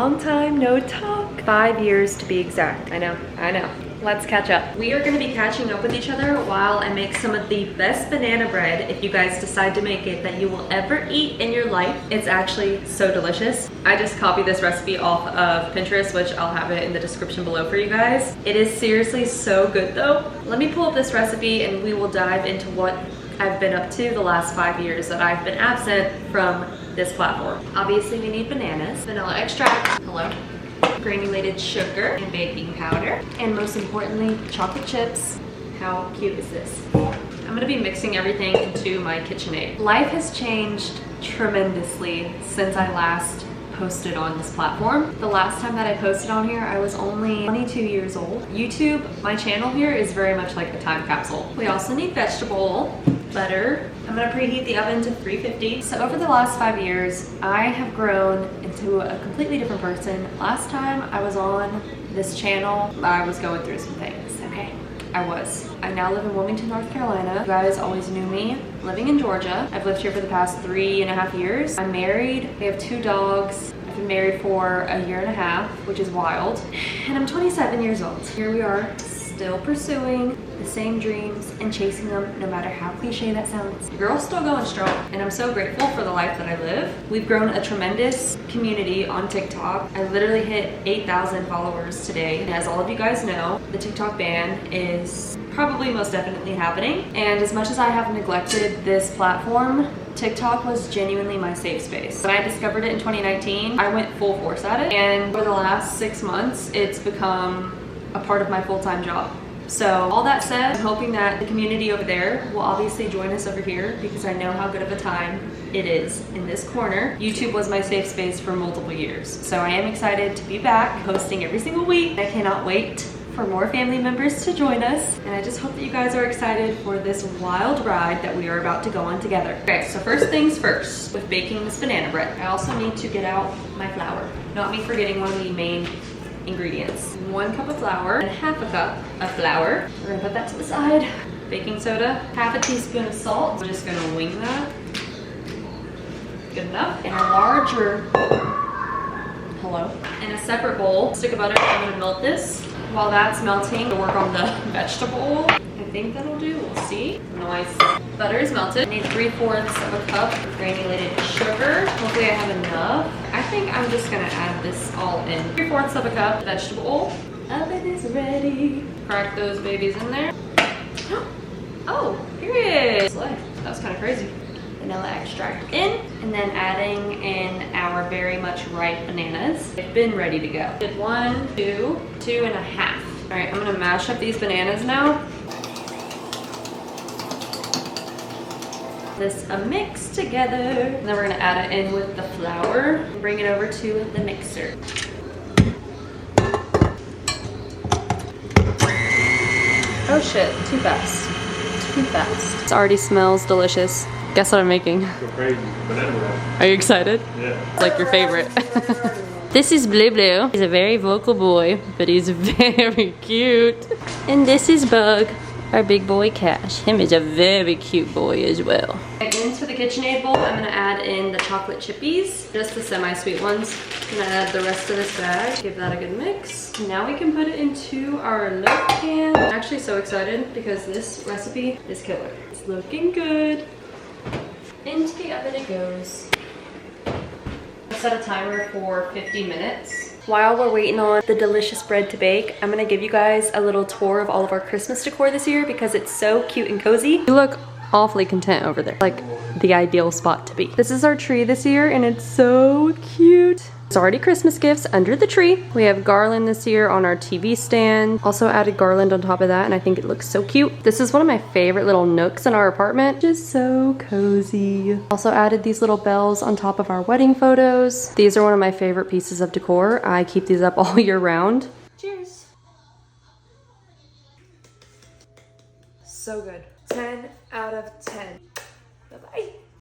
Long time no talk. 5 years to be exact. I know. Let's catch up. We are gonna be catching up with each other while I make some of the best banana bread, if you guys decide to make it, that you will ever eat in your life. It's actually so delicious. I just copied this recipe off of Pinterest, which I'll have it in the description below for you guys. It is seriously so good though. Let me pull up this recipe and we will dive into what I've been up to the last 5 years that I've been absent from this platform. Obviously we need bananas, vanilla extract, hello, granulated sugar and baking powder, and most importantly, chocolate chips. How cute is this? I'm gonna be mixing everything into my KitchenAid. Life has changed tremendously since I last posted on this platform. The last time that I posted on here, I was only 22 years old. YouTube, my channel here, is very much like a time capsule. We also need vegetable oil, butter. I'm gonna preheat the oven to 350. So over the last 5 years, I have grown into a completely different person. Last time I was on this channel, I was going through some things, okay? I now live in Wilmington, North Carolina. You guys always knew me living in Georgia. I've lived here for the past 3.5 years. I'm married, we have 2 dogs. I've been married for 1.5 years, which is wild. And I'm 27 years old. Here we are, still pursuing the same dreams and chasing them, no matter how cliche that sounds. The girl's still going strong, and I'm so grateful for the life that I live. We've grown a tremendous community on TikTok. I literally hit 8,000 followers today. And as all of you guys know, the TikTok ban is probably most definitely happening. And as much as I have neglected this platform, TikTok was genuinely my safe space. When I discovered it in 2019, I went full force at it. And for the last 6 months, it's become a part of my full-time job. So all that said, I'm hoping that the community over there will obviously join us over here, because I know how good of a time it is in this corner. YouTube was my safe space for multiple years. So I am excited to be back posting every single week. I cannot wait for more family members to join us. And I just hope that you guys are excited for this wild ride that we are about to go on together. Okay, so first things first, with baking this banana bread, I also need to get out my flour. Not me forgetting one of the main ingredients. 1 cup of flour and 1/2 cup of flour. We're gonna put that to the side. Baking soda, 1/2 teaspoon of salt. I'm just gonna wing that. Good enough. And a larger, in a separate bowl, stick of butter. I'm gonna melt this. While that's melting, to work on the vegetable. I think that'll do, we'll see. Nice. Butter is melted. I need 3/4 of a cup of granulated sugar. Hopefully I have enough. I think I'm just gonna add this all in. 3/4 of a cup of vegetable oil. Oven is ready. Crack those babies in there. Oh, period. That was kind of crazy. Vanilla extract in, and then adding in our very much ripe bananas. They've been ready to go. Did 1, 2, 2.5. All right, I'm gonna mash up these bananas now. This a mix together, and then we're gonna add it in with the flour and bring it over to the mixer. Oh shit, too fast. Too fast. It already smells delicious. Guess what I'm making? Go crazy. Banana bread. Are you excited? Yeah. It's like your favorite. This is Blue Blue. He's a very vocal boy, but he's very cute. And this is Bug, our big boy Cash. Him is a very cute boy as well. Into the KitchenAid bowl, I'm gonna add in the chocolate chippies, just the semi-sweet ones. I'm gonna add the rest of this bag, give that a good mix. Now we can put it into our loaf pan. I'm actually so excited because this recipe is killer. It's looking good. Into the oven it goes. Set a timer for 50 minutes. While we're waiting on the delicious bread to bake, I'm gonna give you guys a little tour of all of our Christmas decor this year because it's so cute and cozy. You look awfully content over there. Like the ideal spot to be. This is our tree this year and it's so cute. There's already Christmas gifts under the tree. We have garland this year on our TV stand. Also added garland on top of that and I think it looks so cute. This is one of my favorite little nooks in our apartment. Just so cozy. Also added these little bells on top of our wedding photos. These are one of my favorite pieces of decor. I keep these up all year round. Cheers. So good. 10 out of 10.